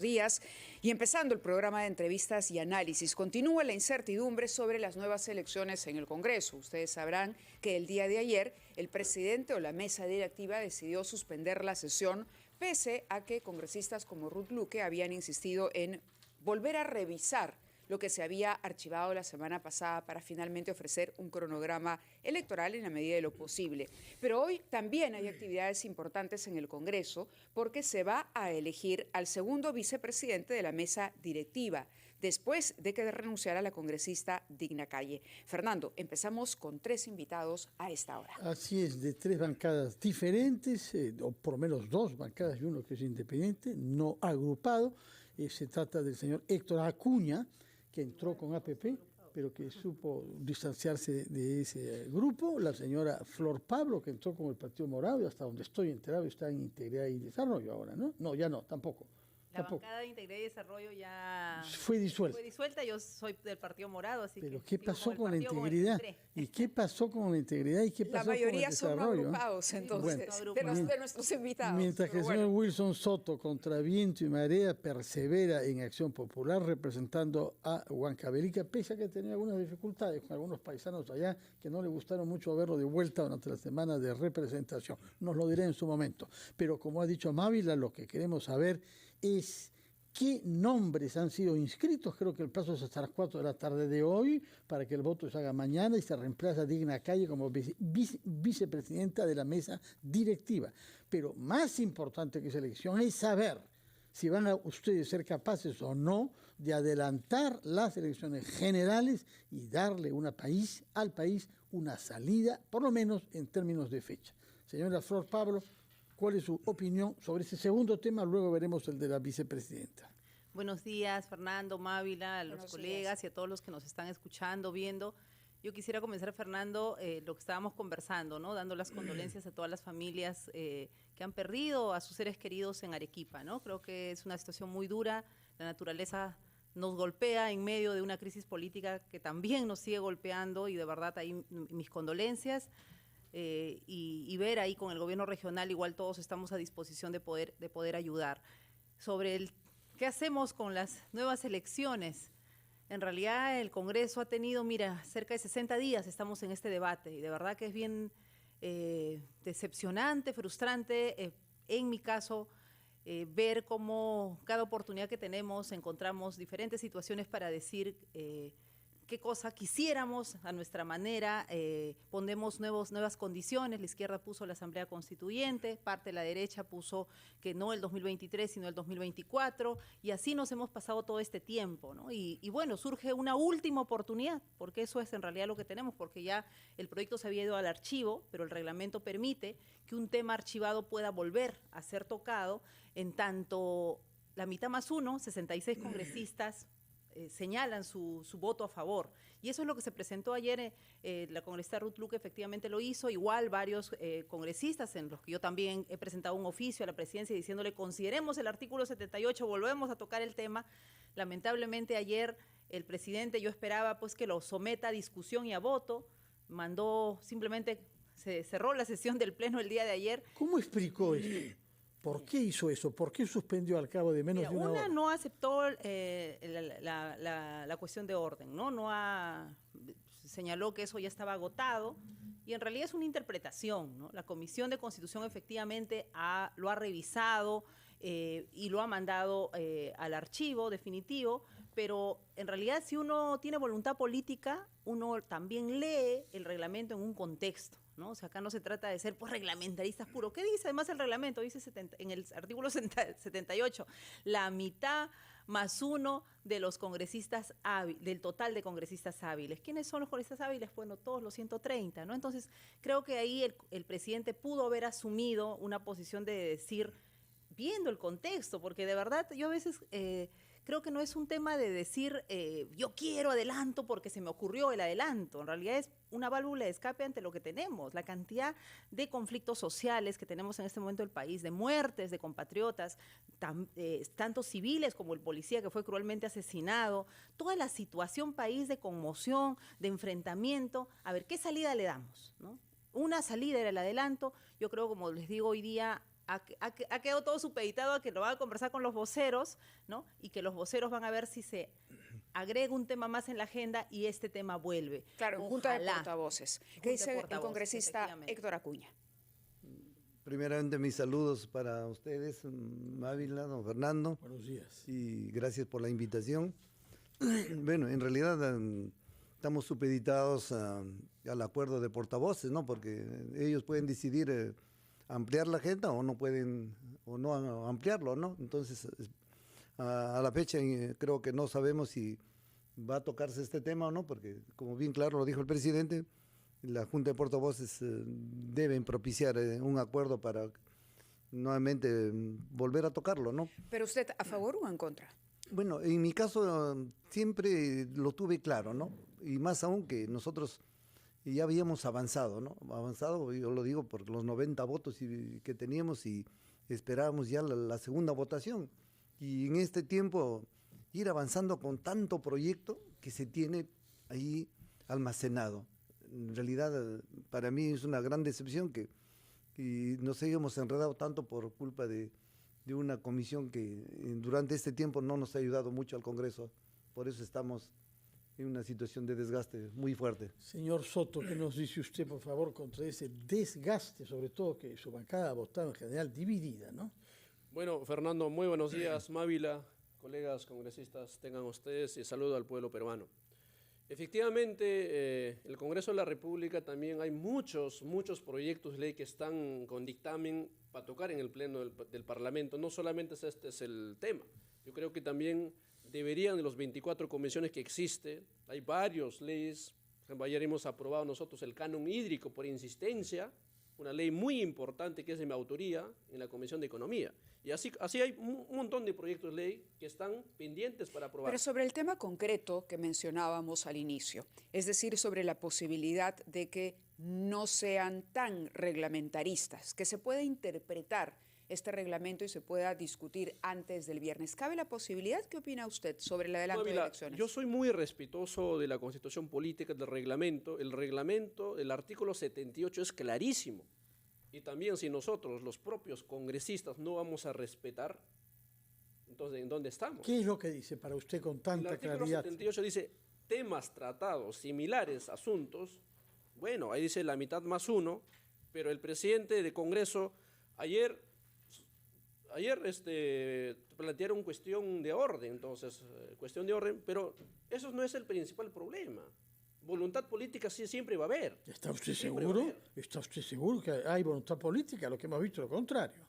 días y empezando el programa de entrevistas y análisis, continúa la incertidumbre sobre las nuevas elecciones en el Congreso. Ustedes sabrán que el día de ayer el presidente o la mesa directiva decidió suspender la sesión pese a que congresistas como Ruth Luque habían insistido en volver a revisar lo que se había archivado la semana pasada para finalmente ofrecer un cronograma electoral en la medida de lo posible. Pero hoy también hay actividades importantes en el Congreso porque se va a elegir al segundo vicepresidente de la mesa directiva, después de que renunciara la congresista Digna Calle. Fernando, empezamos con 3 invitados a esta hora. Así es, de 3 bancadas diferentes, o por lo menos 2 bancadas y uno que es independiente, no agrupado. Se trata del señor Héctor Acuña, que entró con APP, pero que supo distanciarse de ese grupo. La señora Flor Pablo, que entró con el Partido Morado, y hasta donde estoy enterado está en Integridad y Desarrollo ahora, ¿no? No, ya no, tampoco. La bancada de Integridad y Desarrollo ya fue disuelta. Fue disuelta, yo soy del Partido Morado, así pero que... ¿qué pasó con la integridad? ¿Y qué pasó con la integridad? ¿Y qué pasó con el desarrollo? La mayoría son agrupados, entonces, bueno, de nuestros invitados. Mientras que el señor Wilson Soto, contra viento y marea, persevera en Acción Popular, representando a Huancavelica, pese a que tenía algunas dificultades con algunos paisanos allá que no le gustaron mucho verlo de vuelta durante la semana de representación. Nos lo diré en su momento. Pero como ha dicho Mávila, lo que queremos saber es qué nombres han sido inscritos. Creo que el plazo es hasta las 4 de la tarde de hoy para que el voto se haga mañana y se reemplaza a Digna Calle como vicepresidenta de la mesa directiva. Pero más importante que esa elección es saber si van a ustedes ser capaces o no de adelantar las elecciones generales y darle al país una salida, por lo menos en términos de fecha. Señora Flor Pablo, ¿cuál es su opinión sobre ese segundo tema? Luego veremos el de la vicepresidenta. Buenos días, Fernando, Mávila, a los colegas y a todos los que nos están escuchando, viendo. Yo quisiera comenzar, Fernando, lo que estábamos conversando, ¿no? Dando las condolencias a todas las familias que han perdido a sus seres queridos en Arequipa, ¿no? Creo que es una situación muy dura. La naturaleza nos golpea en medio de una crisis política que también nos sigue golpeando y de verdad ahí mis condolencias. Y ver ahí con el gobierno regional, igual todos estamos a disposición de poder ayudar. Sobre qué hacemos con las nuevas elecciones, en realidad el Congreso ha tenido, mira, cerca de 60 días estamos en este debate y de verdad que es bien decepcionante, frustrante, en mi caso, ver cómo cada oportunidad que tenemos encontramos diferentes situaciones para decir qué cosa quisiéramos a nuestra manera, ponemos nuevas condiciones. La izquierda puso la Asamblea Constituyente, parte de la derecha puso que no el 2023 sino el 2024 y así nos hemos pasado todo este tiempo, ¿no? Y bueno, surge una última oportunidad, porque eso es en realidad lo que tenemos, porque ya el proyecto se había ido al archivo, pero el reglamento permite que un tema archivado pueda volver a ser tocado en tanto la mitad más uno, 66 congresistas, señalan su voto a favor. Y eso es lo que se presentó ayer, la congresista Ruth Luque efectivamente lo hizo, igual varios congresistas, en los que yo también he presentado un oficio a la presidencia diciéndole consideremos el artículo 78, volvemos a tocar el tema. Lamentablemente ayer el presidente, yo esperaba pues que lo someta a discusión y a voto, mandó simplemente, se cerró la sesión del pleno el día de ayer. ¿Cómo explicó esto? ¿Por qué hizo eso? ¿Por qué suspendió al cabo de menos de una hora? No aceptó la cuestión de orden, ¿no? Señaló que eso ya estaba agotado y en realidad es una interpretación, ¿no? La Comisión de Constitución efectivamente lo ha revisado y lo ha mandado al archivo definitivo, pero en realidad si uno tiene voluntad política, uno también lee el reglamento en un contexto, ¿no? O sea, acá no se trata de ser pues reglamentaristas puros. ¿Qué dice además el reglamento? Dice en el artículo 78, la mitad más uno de los congresistas hábiles, del total de congresistas hábiles. ¿Quiénes son los congresistas hábiles? Bueno, todos los 130, ¿no? Entonces, creo que ahí el presidente pudo haber asumido una posición de decir, viendo el contexto, porque de verdad yo a veces creo que no es un tema de decir yo quiero adelanto porque se me ocurrió el adelanto. En realidad es una válvula de escape ante lo que tenemos, la cantidad de conflictos sociales que tenemos en este momento del país, de muertes de compatriotas, tanto civiles como el policía que fue cruelmente asesinado, toda la situación país de conmoción, de enfrentamiento. A ver, ¿qué salida le damos, ¿no? Una salida era el adelanto. Yo creo, como les digo hoy día, ha quedado todo supeditado a que lo van a conversar con los voceros, ¿no? Y que los voceros van a ver si se agrega un tema más en la agenda y este tema vuelve. Claro, junta de Ojalá. portavoces. Junta ¿Qué de dice el portavoces, congresista efectivamente. Héctor Acuña? Primeramente, mis saludos para ustedes, Mávila, don Fernando, Buenos días. y gracias por la invitación. Bueno, en realidad estamos supeditados al acuerdo de portavoces, ¿no? Porque ellos pueden decidir ampliar la agenda o no pueden, o no ampliarlo, ¿no? Entonces, a la fecha creo que no sabemos si va a tocarse este tema o no, porque como bien claro lo dijo el presidente, la Junta de Portavoces deben propiciar un acuerdo para nuevamente volver a tocarlo, ¿no? ¿Pero usted a favor o en contra? Bueno, en mi caso siempre lo tuve claro, ¿no? Y más aún que nosotros ya habíamos avanzado, ¿no? Avanzado, yo lo digo por los 90 votos que teníamos y esperábamos ya la segunda votación. Y en este tiempo ir avanzando con tanto proyecto que se tiene ahí almacenado. En realidad, para mí es una gran decepción que nos hayamos enredado tanto por culpa de una comisión que durante este tiempo no nos ha ayudado mucho al Congreso. Por eso estamos en una situación de desgaste muy fuerte. Señor Soto, ¿qué nos dice usted, por favor, contra ese desgaste, sobre todo que su bancada ha votado en general dividida, ¿no? Bueno, Fernando, muy buenos días. Mávila, colegas congresistas, tengan ustedes y saludo al pueblo peruano. Efectivamente, el Congreso de la República también hay muchos proyectos de ley que están con dictamen para tocar en el Pleno del Parlamento. No solamente este es el tema. Yo creo que también deberían, de los 24 comisiones que existen, hay varias leyes. Por ejemplo, ayer hemos aprobado nosotros el canon hídrico por insistencia, una ley muy importante que es de mi autoría en la Comisión de Economía. Y así hay un montón de proyectos de ley que están pendientes para aprobar. Pero sobre el tema concreto que mencionábamos al inicio, es decir, sobre la posibilidad de que no sean tan reglamentaristas, que se pueda interpretar este reglamento y se pueda discutir antes del viernes. ¿Cabe la posibilidad? ¿Qué opina usted sobre el adelanto de elecciones? Yo soy muy respetuoso de la Constitución Política, del reglamento. El reglamento, el artículo 78 es clarísimo. Y también si nosotros, los propios congresistas, no vamos a respetar, entonces, ¿en dónde estamos? ¿Qué es lo que dice para usted con tanta claridad? El claridad? artículo 78 dice, temas tratados, similares, asuntos. Bueno, ahí dice la mitad más uno, pero el presidente del Congreso ayer plantearon cuestión de orden, entonces, cuestión de orden, pero eso no es el principal problema. Voluntad política sí siempre va a haber. ¿Está usted Siempre seguro? va a haber. ¿Está usted seguro que hay voluntad política? Lo que hemos visto, lo contrario.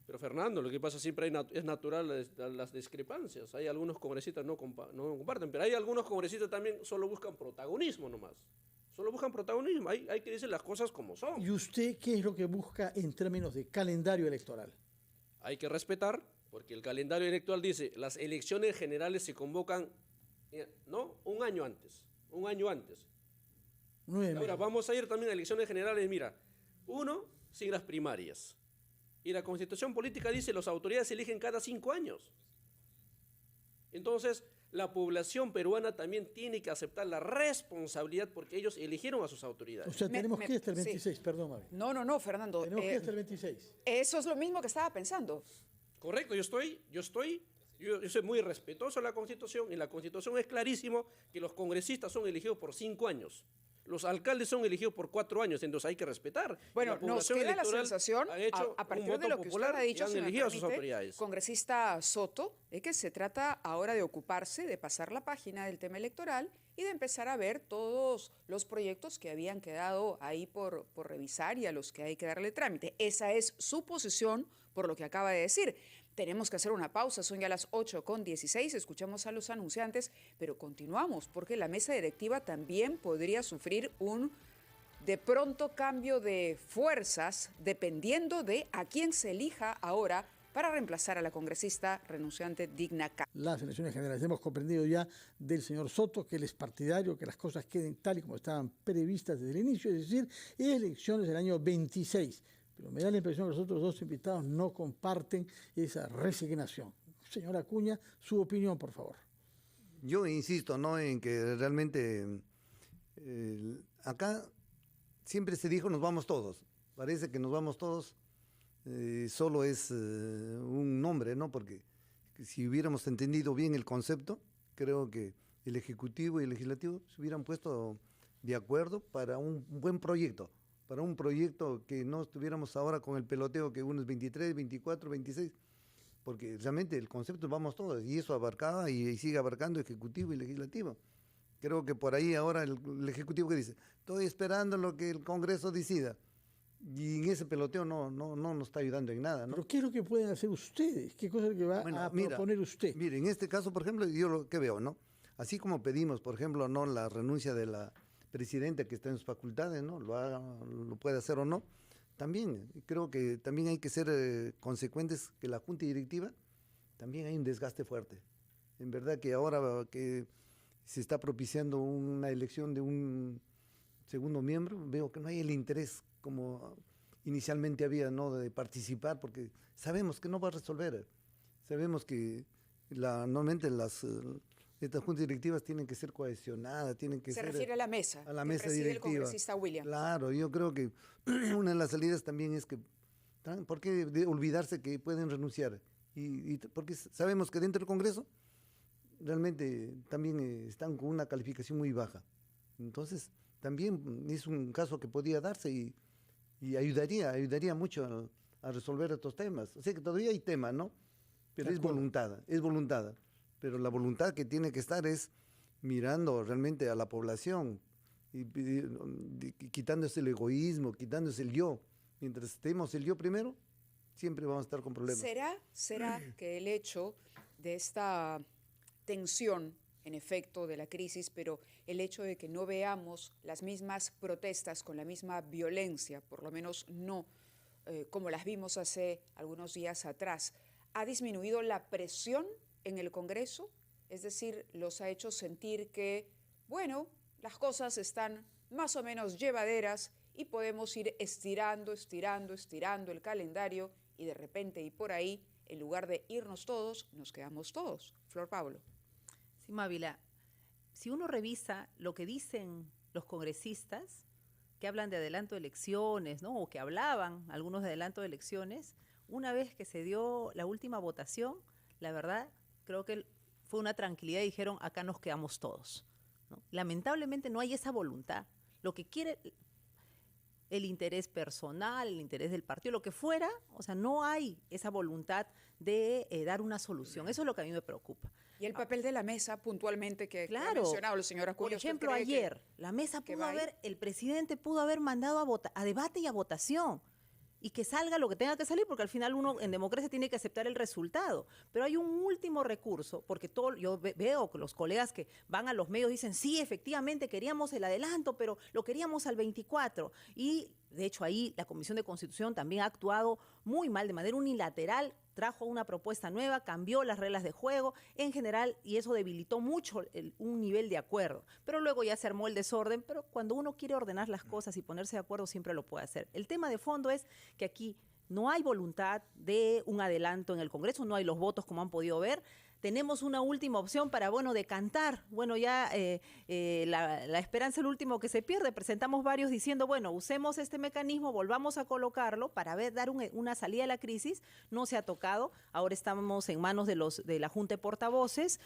Pero Fernando, lo que pasa siempre es natural las discrepancias. Hay algunos congresistas no comparten, pero hay algunos congresistas también solo buscan protagonismo nomás. Solo buscan protagonismo. Hay que decir las cosas como son. ¿Y usted qué es lo que busca en términos de calendario electoral? Hay que respetar, porque el calendario electoral dice las elecciones generales se convocan, ¿no? Un año antes. 9 meses. Ahora vamos a ir también a elecciones generales, mira, sin las primarias. Y la Constitución Política dice las autoridades se eligen cada 5 años. Entonces, la población peruana también tiene que aceptar la responsabilidad porque ellos eligieron a sus autoridades. O sea, tenemos que ir hasta el sí. 26, perdón, Mavi. No, Fernando. Tenemos que ir hasta el 26. Eso es lo mismo que estaba pensando. Correcto, yo soy muy respetuoso de la Constitución. En la Constitución es clarísimo que los congresistas son elegidos por 5 años. Los alcaldes son elegidos por 4 años, entonces hay que respetar. Bueno, nos queda la sensación, a partir de lo que usted ha dicho, si me elegido a sus permite, autoridades. congresista Soto, de que se trata ahora de ocuparse, de pasar la página del tema electoral y de empezar a ver todos los proyectos que habían quedado ahí por revisar y a los que hay que darle trámite. Esa es su posición por lo que acaba de decir. Tenemos que hacer una pausa, son ya las 8:16, escuchamos a los anunciantes, pero continuamos porque la mesa directiva también podría sufrir un de pronto cambio de fuerzas dependiendo de a quién se elija ahora para reemplazar a la congresista renunciante Digna Campos. Las elecciones generales. Hemos comprendido ya del señor Soto que él es partidario, que las cosas queden tal y como estaban previstas desde el inicio, es decir, elecciones del año 26. Pero me da la impresión que los otros dos invitados no comparten esa resignación. Señora Acuña, su opinión, por favor. Yo insisto, ¿no?, en que realmente acá siempre se dijo nos vamos todos. Parece que nos vamos todos solo es un nombre, ¿no? Porque si hubiéramos entendido bien el concepto, creo que el Ejecutivo y el Legislativo se hubieran puesto de acuerdo para un buen proyecto, para un proyecto que no estuviéramos ahora con el peloteo que uno es 23, 24, 26, porque realmente el concepto vamos todos, y eso abarcaba y sigue abarcando Ejecutivo y Legislativo. Creo que por ahí ahora el Ejecutivo que dice, estoy esperando lo que el Congreso decida. Y en ese peloteo no nos está ayudando en nada, ¿no? ¿Pero qué es lo que pueden hacer ustedes? ¿Qué cosa es lo que va a proponer usted? Mire, en este caso, por ejemplo, yo lo que veo, ¿no? Así como pedimos, por ejemplo, no la renuncia de la presidenta que está en sus facultades, ¿no? Lo puede hacer o no. También creo que también hay que ser consecuentes, que la Junta Directiva también hay un desgaste fuerte. En verdad que ahora que se está propiciando una elección de un segundo miembro, veo que no hay el interés como inicialmente había, ¿no? De participar, porque sabemos que no va a resolver. Sabemos que normalmente estas juntas directivas tienen que ser cohesionadas, tienen que ser... Se refiere a la mesa. A la que mesa preside directiva. el congresista Williams. Claro, yo creo que una de las salidas también es que, ¿por qué olvidarse que pueden renunciar? Porque sabemos que dentro del Congreso realmente también están con una calificación muy baja. Entonces, también es un caso que podía darse y ayudaría mucho a resolver estos temas. O sea que todavía hay tema, ¿no? Pero es voluntad. Pero la voluntad que tiene que estar es mirando realmente a la población, y quitándose el egoísmo, quitándose el yo. Mientras estemos el yo primero, siempre vamos a estar con problemas. ¿Será que el hecho de esta tensión, en efecto, de la crisis, pero el hecho de que no veamos las mismas protestas con la misma violencia, por lo menos no como las vimos hace algunos días atrás, ha disminuido la presión en el Congreso? Es decir, los ha hecho sentir que, bueno, las cosas están más o menos llevaderas y podemos ir estirando el calendario y de repente y por ahí, en lugar de irnos todos, nos quedamos todos. Flor Pablo. Sí, Mávila, si uno revisa lo que dicen los congresistas que hablan de adelanto de elecciones, ¿no? O que hablaban algunos de adelanto de elecciones, una vez que se dio la última votación, la verdad, creo que fue una tranquilidad y dijeron, acá nos quedamos todos, ¿no? Lamentablemente no hay esa voluntad. Lo que quiere el interés personal, el interés del partido, lo que fuera, o sea, no hay esa voluntad de dar una solución. Eso es lo que a mí me preocupa. Y el papel de la mesa, puntualmente, que ha Claro. mencionado la señora Acuña. Por ejemplo, ayer, la mesa el presidente pudo haber mandado a debate y a votación, y que salga lo que tenga que salir, porque al final uno en democracia tiene que aceptar el resultado. Pero hay un último recurso, porque yo veo que los colegas que van a los medios dicen, sí, efectivamente queríamos el adelanto, pero lo queríamos al 24. Y de hecho ahí la Comisión de Constitución también ha actuado muy mal, de manera unilateral, trajo una propuesta nueva, cambió las reglas de juego en general y eso debilitó mucho un nivel de acuerdo. Pero luego ya se armó el desorden, pero cuando uno quiere ordenar las cosas y ponerse de acuerdo siempre lo puede hacer. El tema de fondo es que aquí no hay voluntad de un adelanto en el Congreso, no hay los votos como han podido ver. Tenemos una última opción para, decantar. Ya la esperanza es el último que se pierde. Presentamos varios diciendo, usemos este mecanismo, volvamos a colocarlo para dar una salida a la crisis. No se ha tocado. Ahora estamos en manos de la Junta de Portavoces.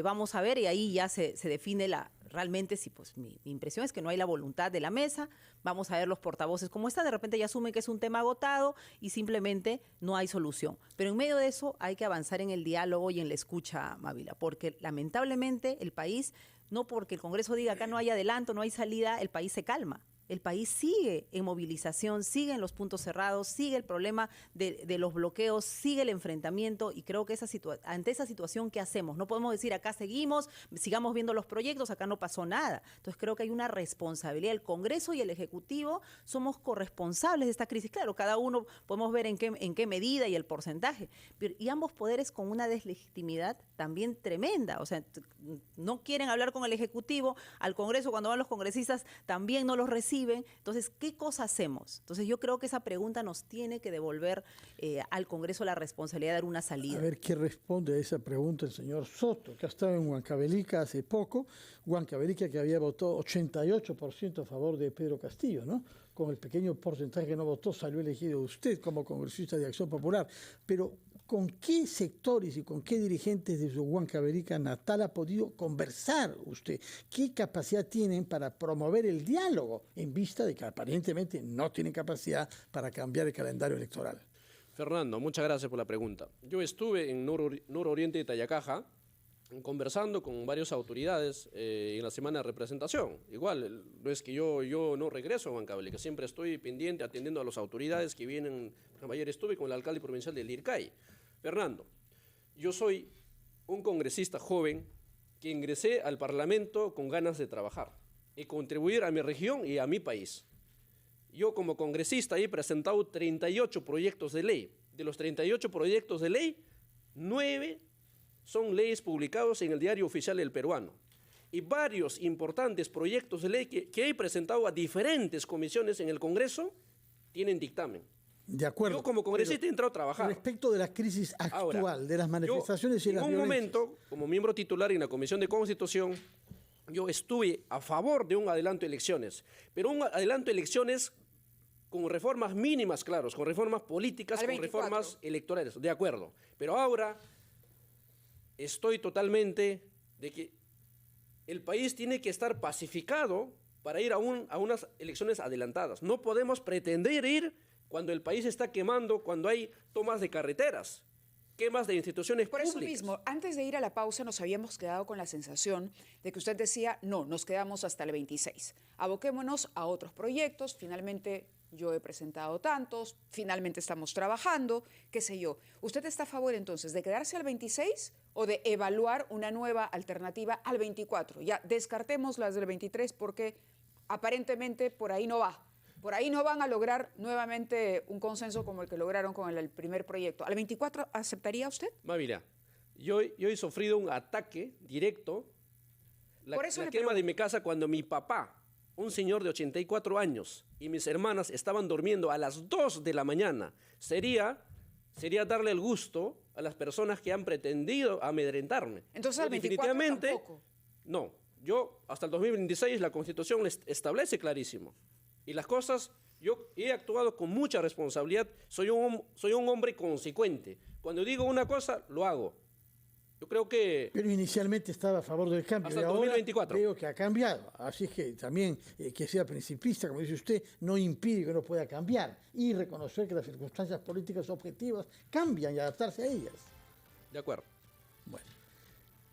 Vamos a ver y ahí ya se define realmente si, mi impresión es que no hay la voluntad de la mesa. Vamos a ver los portavoces cómo está. De repente ya asumen que es un tema agotado y simplemente no hay solución. Pero en medio de eso hay que avanzar en el diálogo y en la escucha, Mávila, porque lamentablemente el país, no porque el Congreso diga acá no hay adelanto, no hay salida, el país se calma. El país sigue en movilización, sigue en los puntos cerrados, sigue el problema de los bloqueos, sigue el enfrentamiento y creo que ante esa situación, ¿qué hacemos? No podemos decir acá seguimos, sigamos viendo los proyectos, acá no pasó nada. Entonces creo que hay una responsabilidad. El Congreso y el Ejecutivo somos corresponsables de esta crisis. Claro, cada uno podemos ver en qué medida y el porcentaje, y ambos poderes con una deslegitimidad también tremenda. O sea, no quieren hablar con el Ejecutivo, al Congreso cuando van los congresistas también no los reciben. Entonces, ¿qué cosa hacemos? Entonces, yo creo que esa pregunta nos tiene que devolver al Congreso la responsabilidad de dar una salida. A ver qué responde a esa pregunta el señor Soto, que ha estado en Huancavelica hace poco. Huancavelica que había votado 88% a favor de Pedro Castillo, ¿no? con el pequeño porcentaje que no votó, salió elegido usted como congresista de Acción Popular. Pero ¿con qué sectores y con qué dirigentes de su Huancavelica natal ha podido conversar usted? ¿Qué capacidad tienen para promover el diálogo en vista de que aparentemente no tienen capacidad para cambiar el calendario electoral? Fernando, muchas gracias por la pregunta. Yo estuve en nororiente de Tayacaja conversando con varias autoridades en la semana de representación. Igual, no es que yo no regreso a Huancavelica, siempre estoy pendiente, atendiendo a las autoridades que vienen. Ayer estuve con el alcalde provincial del Lircay. Fernando, yo soy un congresista joven que ingresé al Parlamento con ganas de trabajar y contribuir a mi región y a mi país. Yo como congresista he presentado 38 proyectos de ley. De los 38 proyectos de ley, 9 son leyes publicados en el Diario Oficial del Peruano. Y varios importantes proyectos de ley que he presentado a diferentes comisiones en el Congreso tienen dictamen. De acuerdo. Yo como congresista he entrado a trabajar. Respecto de la crisis actual, Ahora, de las manifestaciones y las violencias. En un momento, como miembro titular en la Comisión de Constitución, yo estuve a favor de un adelanto de elecciones, pero un adelanto de elecciones con reformas mínimas, claros, con reformas políticas, con reformas electorales, de acuerdo. Pero ahora estoy totalmente de que el país tiene que estar pacificado para ir a unas elecciones adelantadas. No podemos pretender ir cuando el país está quemando, cuando hay tomas de carreteras, quemas de instituciones públicas. Por eso mismo, antes de ir a la pausa nos habíamos quedado con la sensación de que usted decía, no, nos quedamos hasta el 26. Aboquémonos a otros proyectos, finalmente yo he presentado tantos, finalmente estamos trabajando, qué sé yo. ¿Usted está a favor entonces de quedarse al 26 o de evaluar una nueva alternativa al 24? Ya descartemos las del 23 porque aparentemente por ahí no va. Por ahí no van a lograr nuevamente un consenso como el que lograron con el primer proyecto. ¿Al 24 aceptaría usted? Mira, yo he sufrido un ataque directo, la quema de mi casa cuando mi papá, un señor de 84 años, y mis hermanas estaban durmiendo a las 2 de la mañana. Sería darle el gusto a las personas que han pretendido amedrentarme. Entonces al 24 definitivamente, tampoco. No, yo hasta el 2026 la Constitución les establece clarísimo. Y las cosas, yo he actuado con mucha responsabilidad, soy un hombre consecuente. Cuando digo una cosa, lo hago. Yo creo que... Pero inicialmente estaba a favor del cambio. Hasta y el ahora 2024. Veo que ha cambiado. Así es que también que sea principista, como dice usted, no impide que no pueda cambiar. Y reconocer que las circunstancias políticas objetivas cambian y adaptarse a ellas. De acuerdo. Bueno.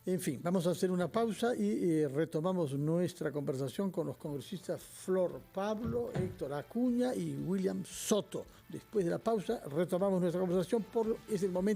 En fin, vamos a hacer una pausa y retomamos nuestra conversación con los congresistas Flor Pablo, Héctor Acuña y William Soto. Después de la pausa retomamos nuestra conversación, es el momento